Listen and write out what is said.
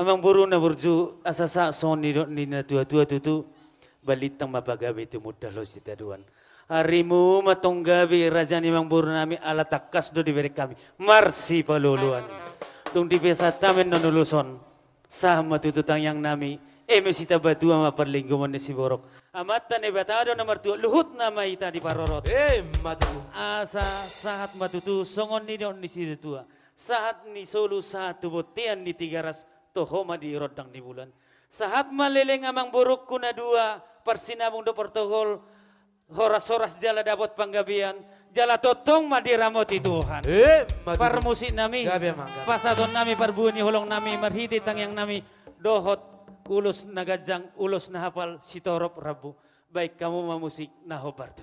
Amang buru na burju asasa son ni na tua-tua tutu balitang mapagabi tu mudah lo si taduan. Harimu matong gabi raja ni mang buru nami ala takas do diberi kami. Marsi paluluan. Tung di pesa tamen nonuluson. Sama tututang yang nami. Mesita batu ama perlingguman ni si borok. Amatan ne batado nomor 2 luhut nama ita di parorot. Matu. Asa saat matutu songon ni don di situ tua. Saat ni solu satu botian di 300 tohoma di rodang di bulan. Saat maleleng amang buruk kuna 2 persinabung do protokol horas-horas jala dapat panggabian jala totong madiramoti Tuhan. Matu. Parmusik nami Gabi emang. pasadon nami parbuni holong nami marhiti tang yang nami dohot ulus nagajang ulus na hafal sitorop rabu baik kamu mamusik nahobar tu.